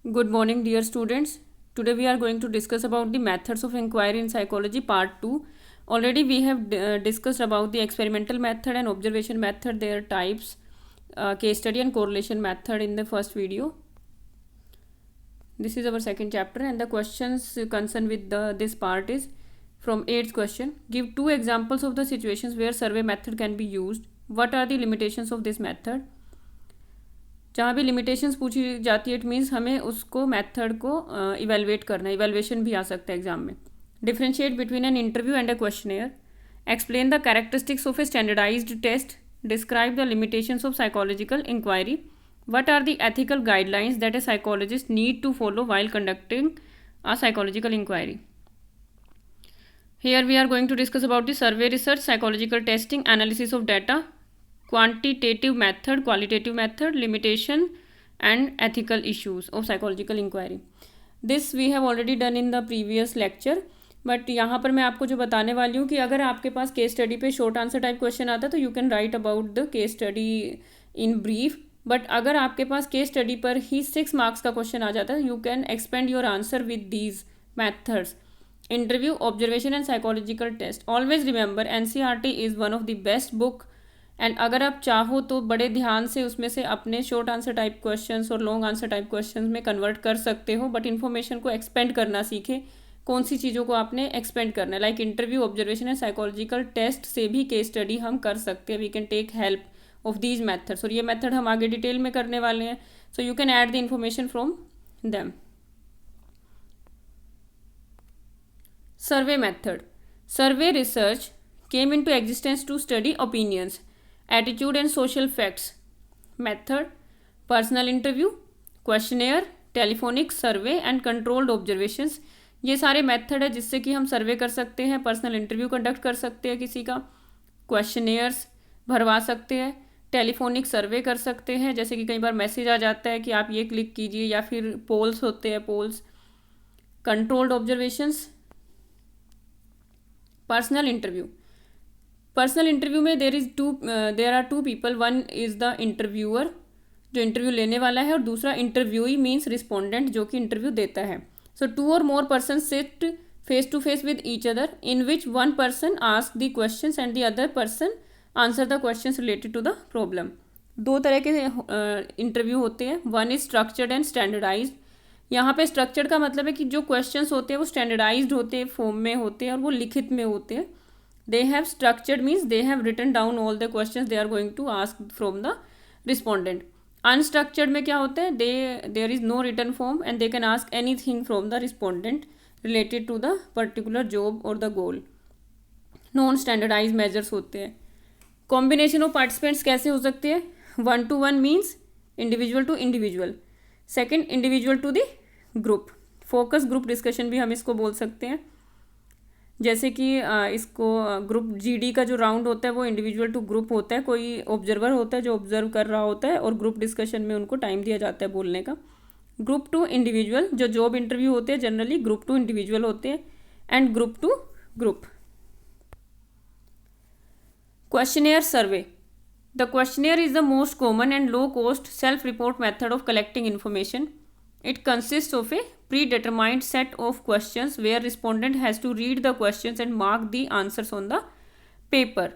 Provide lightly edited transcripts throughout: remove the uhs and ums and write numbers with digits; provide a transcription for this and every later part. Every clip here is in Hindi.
Good morning, dear students. Today we are going to discuss about the methods of inquiry in psychology part 2. Already we have discussed about the experimental method and observation method, their types, case study and correlation method in the first video. This is our second chapter and the questions concerned with this part is from 8th question. Give two examples of the situations where survey method can be used. What are the limitations of this method? जहाँ भी लिमिटेशंस पूछी जाती है इट मीन्स हमें उसको मेथड को इवेलुएट करना है. इवेलुएशन भी आ सकता है एग्जाम में. Differentiate between an interview and a questionnaire. Explain the characteristics of a standardised test. Describe the limitations of psychological inquiry. What are the ethical guidelines that a psychologist need to follow while conducting a psychological inquiry. Here we are going to discuss about the survey research, psychological testing, analysis of data, quantitative method, qualitative method, limitation and ethical issues of psychological inquiry. This we have already done in the previous lecture. But यहाँ पर मैं आपको जो बताने वाली हूँ कि अगर आपके पास केस स्टडी पे शॉर्ट आंसर टाइप क्वेश्चन आता है तो you can write about the case study in brief. But अगर आपके पास केस स्टडी पर ही 6 मार्क्स का क्वेश्चन आ जाता है you can expand your answer with these methods. Interview, observation and psychological test. Always remember NCERT is one of the best book and अगर आप चाहो तो बड़े ध्यान से उसमें से अपने शॉर्ट आंसर टाइप क्वेश्चंस और लॉन्ग आंसर टाइप क्वेश्चंस में कन्वर्ट कर सकते हो. बट इन्फॉर्मेशन को एक्सपेंड करना सीखे. कौन सी चीज़ों को आपने एक्सपेंड करना है. Like interview, observation and psychological test से भी केस स्टडी हम कर सकते हैं. We can take help of these methods. और ये मैथड हम आगे डिटेल में करने वाले हैं. So you can add the information from them. Survey method. Survey research came into existence to study opinions, attitude and social facts. Method: personal interview, questionnaire, telephonic survey and controlled observations. ये सारे मेथड है जिससे कि हम सर्वे कर सकते हैं. पर्सनल इंटरव्यू कंडक्ट कर सकते हैं किसी का, क्वेश्चनेयर्स भरवा सकते हैं, टेलीफोनिक सर्वे कर सकते हैं. जैसे कि कई बार मैसेज आ जाता है कि आप ये क्लिक कीजिए, या फिर पोल्स होते हैं, polls. Controlled observations. Personal interview. Personal interview में there are two people. One is the interviewer जो इंटरव्यू लेने वाला है, और दूसरा इंटरव्यूई मीन्स रिस्पोंडेंट जो कि इंटरव्यू देता है. So 2 or more person sit face to face with each other in which one person ask the question and the other person answer the question related to the problem. 2 तरह के इंटरव्यू होते हैं. One is structured and standardised. यहाँ पे स्ट्रक्चर्ड का मतलब है कि जो क्वेश्चंस होते हैं वो स्टैंडर्डाइज्ड होते हैं, फॉर्म में होते हैं और वो लिखित में होते हैं. They have structured means they have written down all the questions they are going to ask from the respondent. Unstructured में क्या होता है, there is no written form and they can ask anything from the respondent related to the particular job or the goal. Non standardize measures होते हैं. कॉम्बिनेशन ऑफ पार्टिसिपेंट्स कैसे हो सकते हैं. 1-to-1 means individual to individual. Second, individual to the group. Focus group discussion भी हम इसको बोल सकते हैं. जैसे कि इसको ग्रुप जीडी का जो राउंड होता है वो इंडिविजुअल टू ग्रुप होता है. कोई ऑब्जर्वर होता है जो ऑब्जर्व कर रहा होता है और ग्रुप डिस्कशन में उनको टाइम दिया जाता है बोलने का. ग्रुप टू इंडिविजुअल जो जॉब इंटरव्यू होते हैं जनरली ग्रुप टू इंडिविजुअल होते हैं. And group to group. Questionnaire survey. The questionnaire is the most common and low-cost self-report method of collecting information. It consists of a predetermined set of questions where respondent has to read the questions and mark the answers on the paper.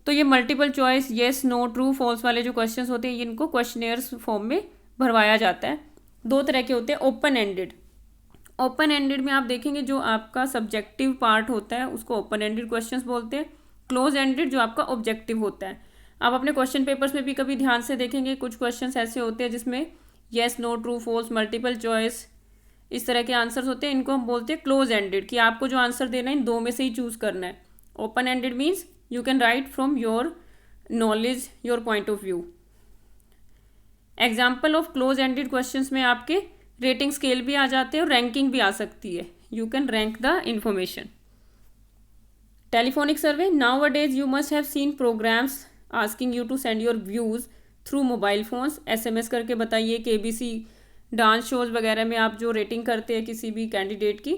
तो ये multiple choice, yes, no, true, false वाले जो क्वेश्चंस होते हैं इनको क्वेश्चनेयर्स फॉर्म में भरवाया जाता है. 2 तरह के होते हैं. Open ended. ओपन एंडेड में आप देखेंगे जो आपका सब्जेक्टिव पार्ट होता है उसको ओपन एंडेड क्वेश्चंस बोलते हैं. क्लोज एंडेड जो आपका ऑब्जेक्टिव होता है. आप अपने क्वेश्चन पेपर्स में भी कभी ध्यान से देखेंगे कुछ क्वेश्चंस ऐसे होते हैं जिसमें yes, no, true, false, multiple choice इस तरह के आंसर्स होते हैं. इनको हम बोलते हैं क्लोज एंडेड कि आपको जो आंसर देना है इन 2 में से ही चूज़ करना है. Open ended means you can write from your knowledge, your point of view. Example of close ended questions में आपके रेटिंग स्केल भी आ जाते हैं और रैंकिंग भी आ सकती है. You can rank the information. Telephonic survey. Nowadays you must have seen programmes asking you to send your views through mobile phones. SMS करके बताइए कि ABC डांस शोज़ वगैरह में आप जो रेटिंग करते हैं किसी भी कैंडिडेट की.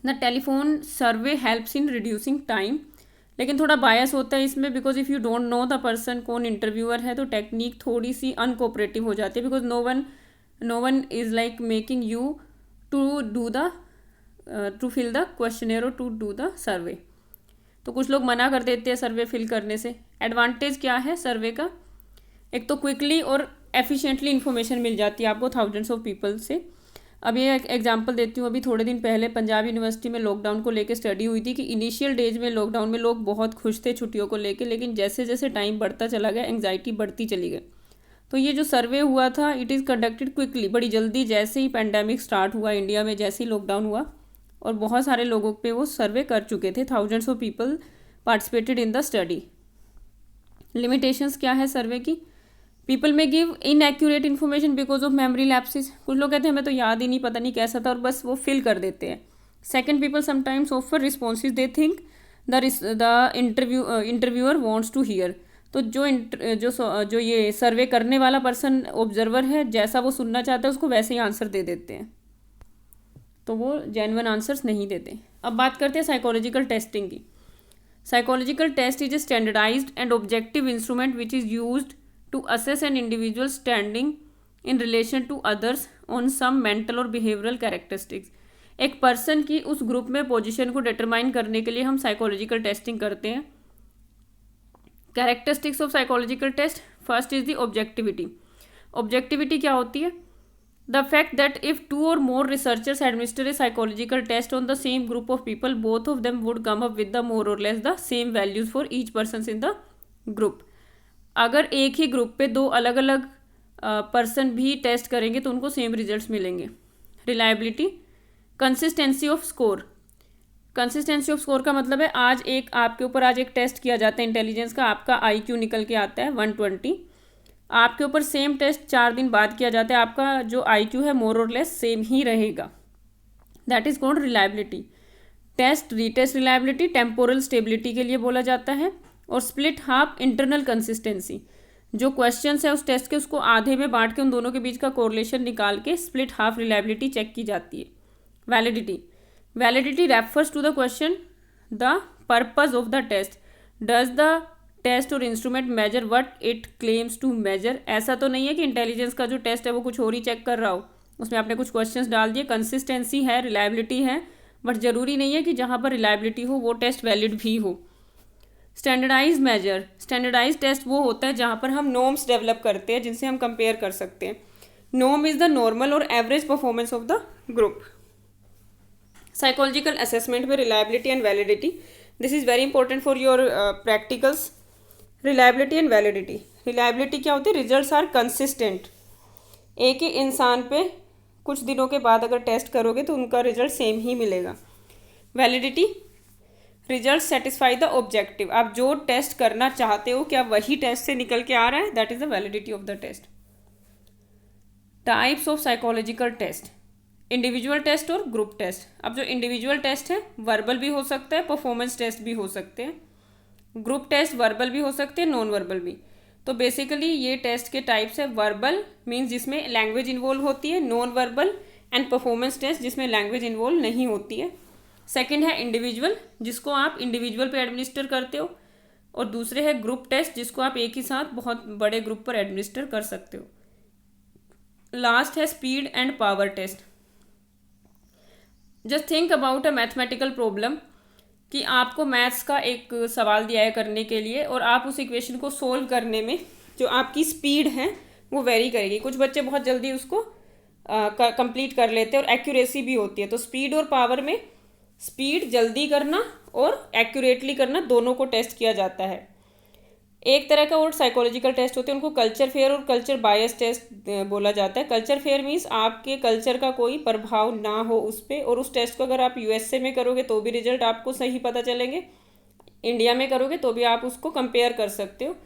The telephone survey helps in reducing time. लेकिन थोड़ा बायस होता है इसमें because if you don't know the person कौन इंटरव्यूअर है तो टेक्निक थोड़ी सी अनकोऑपरेटिव हो जाती है because no one no one is like making you to do the to fill the questionnaire और टू डू द सर्वे। तो कुछ लोग मना कर देते हैं सर्वे फिल करने से। एडवांटेज क्या है सर्वे का? एक तो क्विकली और एफिशिएंटली इन्फॉर्मेशन मिल जाती है आपको थाउजेंड्स ऑफ पीपल से। अब ये एक एग्जांपल देती हूँ। अभी थोड़े दिन पहले पंजाब यूनिवर्सिटी में लॉकडाउन को लेकर स्टडी हुई थी कि इनिशियल डेज में लॉकडाउन में लोग बहुत खुश थे छुट्टियों को लेकर, लेकिन जैसे जैसे टाइम बढ़ता चला गया एंग्जाइटी बढ़ती चली गई। तो ये जो सर्वे हुआ था इट इज़ कंडक्टेड क्विकली, बड़ी जल्दी, जैसे ही पैंडेमिक स्टार्ट हुआ इंडिया में, जैसे ही लॉकडाउन हुआ, और बहुत सारे लोगों पे वो सर्वे कर चुके थे। Thousands of people participated in the study. Limitations क्या है सर्वे की? पीपल में give inaccurate information because of memory lapses. कुछ लोग कहते हैं हमें तो याद ही नहीं, पता नहीं कैसा था, और बस वो फिल कर देते हैं। Second, people sometimes offer responses they think the interviewer wants to hear. तो जो ये सर्वे करने वाला पर्सन ऑब्जर्वर है, जैसा वो सुनना चाहता है उसको वैसे ही आंसर दे देते हैं, तो वो जेन्युइन आंसर्स नहीं देते। अब बात करते हैं साइकोलॉजिकल टेस्टिंग की। Psychological test is a standardized and objective instrument which is used to assess an individual standing in relation to others on some mental और behavioral characteristics। एक पर्सन की उस ग्रुप में पोजीशन को डिटरमाइन करने के लिए हम साइकोलॉजिकल टेस्टिंग करते हैं। Characteristics of psychological test, first is the objectivity. Objectivity क्या होती है? The fact that if two or more researchers administer a psychological test on the same group of people, both of them would come up with the more or less the same values for each person in the group. अगर एक ही ग्रुप पे दो अलग अलग पर्सन भी टेस्ट करेंगे तो उनको सेम रिजल्ट्स मिलेंगे। Reliability, consistency off score. Consistency off score का मतलब है आपके ऊपर आज एक टेस्ट किया जाता है इंटेलिजेंस का, आपका IQ निकल के आता है 120, आपके ऊपर सेम टेस्ट 4 दिन बाद किया जाता है, आपका जो IQ है मोर और लेस सेम ही रहेगा। That is called reliability. Test retest reliability temporal stability के लिए बोला जाता है। और स्प्लिट हाफ इंटरनल कंसिस्टेंसी, जो क्वेश्चंस है उस टेस्ट के उसको आधे में बांट के उन दोनों के बीच का कोरिलेशन निकाल के स्प्लिट हाफ रिलायबिलिटी चेक की जाती है। Validity, validity refers to the question the purpose of the test. Does the test or instrument measure what it claims to measure. ऐसा तो नहीं है कि इंटेलिजेंस का जो टेस्ट है वो कुछ और ही चेक कर रहा हो, उसमें आपने कुछ क्वेश्चंस डाल दिए, कंसिस्टेंसी है, रिलायबिलिटी है, बट ज़रूरी नहीं है कि जहाँ पर रिलायबिलिटी हो वो टेस्ट वैलिड भी हो। स्टैंडर्डाइज मेजर, स्टैंडर्डाइज टेस्ट वो होता है जहाँ पर हम नॉर्म्स डेवलप करते हैं जिनसे हम कंपेयर कर सकते हैं। Norm is the normal or average performance of the group. Psychological assessment में reliability and validity, this is very important for your practicals. Reliability and validity, reliability क्या होती है? Results are consistent. एक ही इंसान पे कुछ दिनों के बाद अगर टेस्ट करोगे तो उनका रिजल्ट सेम ही मिलेगा। Validity, result satisfy the objective. आप जो टेस्ट करना चाहते हो क्या वही टेस्ट से निकल के आ रहा है, that is the validity of the test. Types of psychological test, individual test और ग्रुप टेस्ट। अब जो इंडिविजुअल टेस्ट है वर्बल भी हो सकता है, परफॉर्मेंस टेस्ट भी हो सकते हैं। ग्रुप टेस्ट वर्बल भी हो सकते हैं, नॉन वर्बल भी। तो बेसिकली ये टेस्ट के टाइप्स है। वर्बल मीन्स जिसमें लैंग्वेज इन्वॉल्व होती है, non verbal and performance test जिसमें लैंग्वेज इन्वॉल्व नहीं होती है। सेकंड है इंडिविजुअल, जिसको आप इंडिविजुअल पे एडमिनिस्टर करते हो, और दूसरे है ग्रुप टेस्ट जिसको आप एक ही साथ बहुत बड़े ग्रुप पर एडमिनिस्टर कर सकते हो। लास्ट है speed and power test. Just think about a mathematical problem कि आपको मैथ्स का एक सवाल दिया है करने के लिए और आप उस इक्वेशन को सोल्व करने में जो आपकी स्पीड है वो वेरी करेगी। कुछ बच्चे बहुत जल्दी उसको कंप्लीट कर लेते हैं और एक्यूरेसी भी होती है। तो स्पीड और पावर में स्पीड जल्दी करना और एक्यूरेटली करना दोनों को टेस्ट किया जाता है। एक तरह का और साइकोलॉजिकल टेस्ट होते हैं, उनको कल्चर फेयर और कल्चर बायस टेस्ट बोला जाता है। कल्चर फेयर मीन्स आपके कल्चर का कोई प्रभाव ना हो उस पर, और उस टेस्ट को अगर आप USA में करोगे तो भी रिजल्ट आपको सही पता चलेंगे, इंडिया में करोगे तो भी आप उसको कंपेयर कर सकते हो।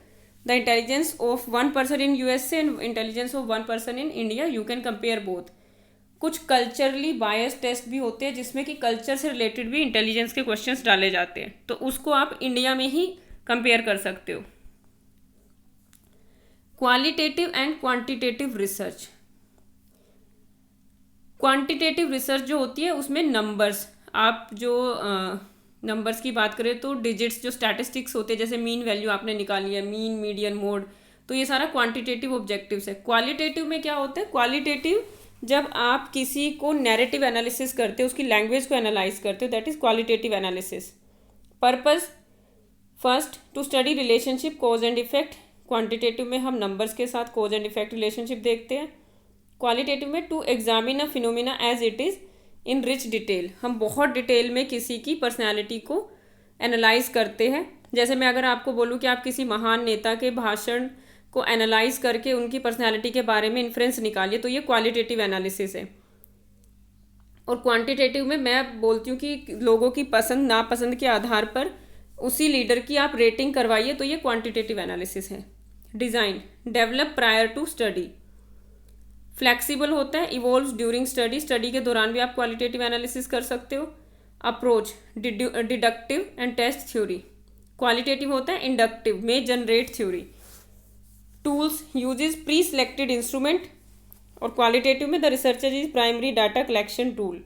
The intelligence of 1 person in USA and intelligence of 1 person in India, you can compare both. कुछ कल्चरली बायस टेस्ट भी होते हैं जिसमें कि कल्चर से रिलेटेड भी इंटेलिजेंस के क्वेश्चंस डाले जाते हैं, तो उसको आप इंडिया में ही कंपेयर कर सकते हो। Qualitative and quantitative research. Quantitative research जो होती है उसमें नंबर्स, आप जो नंबर्स की बात करें तो डिजिट्स जो स्टैटिस्टिक्स होते हैं, जैसे मीन वैल्यू आपने निकाली है, मीन, मीडियन, मोड, तो ये सारा क्वांटिटेटिव ऑब्जेक्टिव्स है। क्वालिटेटिव में क्या होता है? क्वालिटेटिव जब आप किसी को नैरेटिव एनालिसिस करते हो, उसकी लैंग्वेज को एनालाइज करते हो, that is qualitative analysis. Purpose first to study relationship cause and effect. Quantitative में हम नंबर्स के साथ कॉज एंड इफेक्ट रिलेशनशिप देखते हैं। क्वालिटेटिव में to examine a phenomena as it is in rich detail. हम बहुत डिटेल में किसी की पर्सनैलिटी को एनालाइज करते हैं। जैसे मैं अगर आपको बोलूँ कि आप किसी महान नेता के भाषण को एनालाइज करके उनकी पर्सनैलिटी के बारे में इन्फ्रेंस निकालिए, तो ये क्वालिटेटिव एनालिसिस है। और क्वांटिटेटिव में मैं बोलती हूँ कि लोगों की पसंद नापसंद के आधार पर उसी लीडर की आप रेटिंग करवाइए, तो ये क्वांटिटेटिव एनालिसिस है। Design develop prior to study. Flexible होता है, इवॉल्व्स ड्यूरिंग स्टडी। स्टडी के दौरान भी आप क्वालिटेटिव एनालिसिस कर सकते हो। Approach deductive and test theory. Qualitative होता है इंडक्टिव, में generate theory. Tools uses pre selected instrument. और क्वालिटेटिव में the researcher is primary data collection tool.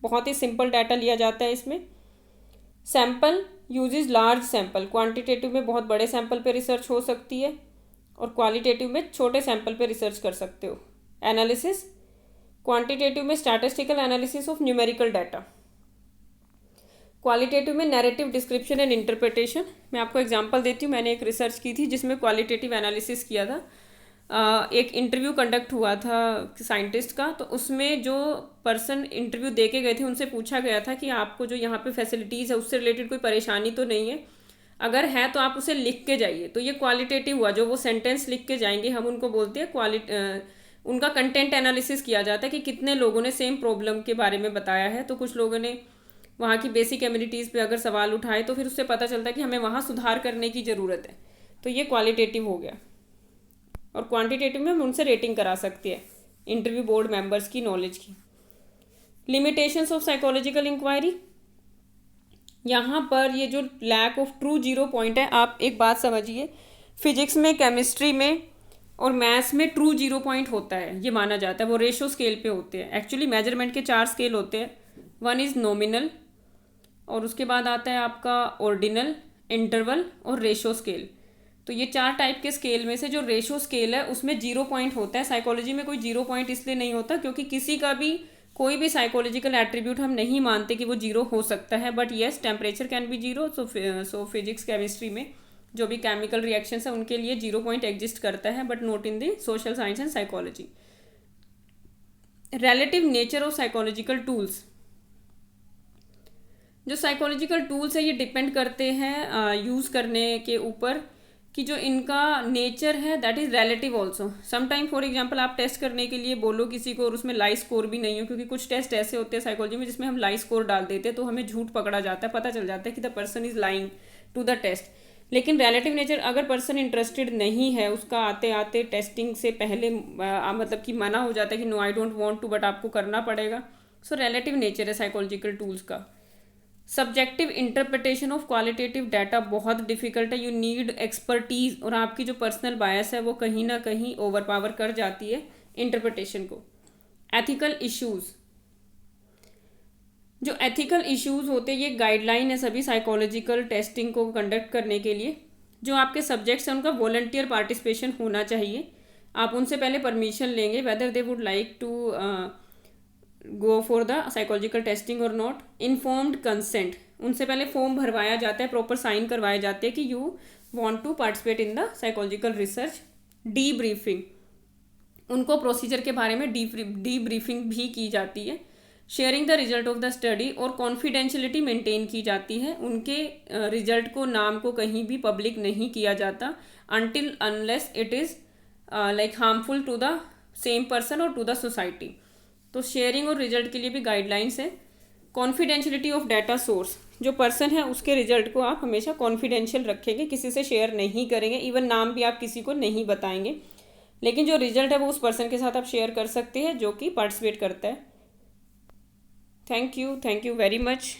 बहुत ही सिंपल डाटा लिया जाता है इसमें। Sample uses large sample. Quantitative में बहुत बड़े सैम्पल पे रिसर्च हो सकती है और क्वालिटेटिव में छोटे सैम्पल पे रिसर्च कर सकते हो। एनालिसिस क्वांटिटेटिव में statistical analysis of numerical data. Qualitative में नैरेटिव डिस्क्रिप्शन एंड इंटरप्रिटेशन। मैं आपको एग्जांपल देती हूँ। मैंने एक रिसर्च की थी जिसमें क्वालिटेटिव एनालिसिस किया था। एक इंटरव्यू कंडक्ट हुआ था साइंटिस्ट का, तो उसमें जो पर्सन इंटरव्यू दे के गए थे उनसे पूछा गया था कि आपको जो यहाँ पे फैसिलिटीज़ है उससे रिलेटेड कोई परेशानी तो नहीं है, अगर है तो आप उसे लिख के जाइए। तो ये क्वालिटेटिव हुआ। जो वो सेंटेंस लिख के जाएंगे हम उनको बोलते हैं उनका कंटेंट एनालिसिस किया जाता है कि कितने लोगों ने सेम प्रॉब्लम के बारे में बताया है। तो कुछ लोगों ने वहाँ की बेसिक एमिनिटीज़ पे अगर सवाल उठाए तो फिर उससे पता चलता है कि हमें वहाँ सुधार करने की ज़रूरत है। तो ये क्वालिटेटिव हो गया। और क्वांटिटेटिव में हम उनसे रेटिंग करा सकते हैं इंटरव्यू बोर्ड मेंबर्स की नॉलेज की। Limitations of psychological inquiry. यहाँ पर ये जो lack of true zero point है, आप एक बात समझिए, फिजिक्स में, केमिस्ट्री में और मैथ्स में ट्रू जीरो पॉइंट होता है, ये माना जाता है। वो रेशो स्केल पे होते हैं। एक्चुअली मेजरमेंट के 4 स्केल होते हैं। वन इज़ नॉमिनल, और उसके बाद आता है आपका ऑर्डिनल, इंटरवल और रेशो स्केल। तो ये 4 टाइप के स्केल में से जो रेशो स्केल है उसमें 0 पॉइंट होता है। साइकोलॉजी में कोई 0 पॉइंट इसलिए नहीं होता क्योंकि किसी का भी कोई भी साइकोलॉजिकल एट्रीब्यूट हम नहीं मानते कि वो 0 हो सकता है। But yes, temperature can be 0। So physics chemistry में जो भी केमिकल रिएक्शंस है उनके लिए 0 पॉइंट एग्जिस्ट करता है, but not in the social science and psychology. Relative nature of psychological tools. जो साइकोलॉजिकल टूल्स है ये डिपेंड करते हैं यूज़ करने के ऊपर कि जो इनका नेचर है that is relative also. Sometime for example आप टेस्ट करने के लिए बोलो किसी को और उसमें लाई स्कोर भी नहीं हो, क्योंकि कुछ टेस्ट ऐसे होते हैं साइकोलॉजी में जिसमें हम लाई स्कोर डाल देते हैं तो हमें झूठ पकड़ा जाता है, पता चल जाता है कि the person is lying to the test. लेकिन रिलेटिव नेचर, अगर पर्सन इंटरेस्टेड नहीं है, उसका आते आते टेस्टिंग से पहले मतलब कि मना हो जाता है कि no I don't want to, but आपको करना पड़ेगा। सो रिलेटिव नेचर है साइकोलॉजिकल टूल्स का। Subjective interpretation of qualitative data बहुत डिफिकल्ट है। यू नीड एक्सपर्टीज, और आपकी जो पर्सनल बायस है वो कहीं ना कहीं ओवर पावर कर जाती है इंटरप्रिटेशन को। एथिकल इश्यूज, जो एथिकल इश्यूज होते हैं ये गाइडलाइन है सभी साइकोलॉजिकल टेस्टिंग को कंडक्ट करने के लिए। जो आपके सब्जेक्ट्स हैं उनका वॉलंटियर पार्टिसिपेशन होना चाहिए। आप उनसे पहले परमिशन लेंगे whether they would like to go for the psychological testing और नॉट। इन्फॉर्म्ड कंसेंट, उनसे पहले फॉर्म भरवाया जाता है, प्रॉपर साइन करवाए जाते हैं कि you want to participate in the psychological research. Debriefing, उनको प्रोसीजर के बारे में डी ब्रीफिंग भी की जाती है। Sharing the result of the study, और कॉन्फिडेंशियलिटी मेंटेन की जाती है। उनके रिजल्ट को, नाम को कहीं भी पब्लिक नहीं किया जाता until unless it is like harmful to the same person और टू द सोसाइटी। तो शेयरिंग और रिजल्ट के लिए भी गाइडलाइंस है। कॉन्फिडेंशियलिटी ऑफ डाटा सोर्स, जो पर्सन है उसके रिजल्ट को आप हमेशा कॉन्फिडेंशियल रखेंगे, किसी से शेयर नहीं करेंगे, इवन नाम भी आप किसी को नहीं बताएंगे। लेकिन जो रिजल्ट है वो उस पर्सन के साथ आप शेयर कर सकते हैं जो कि पार्टिसिपेट करता है। Thank you very much.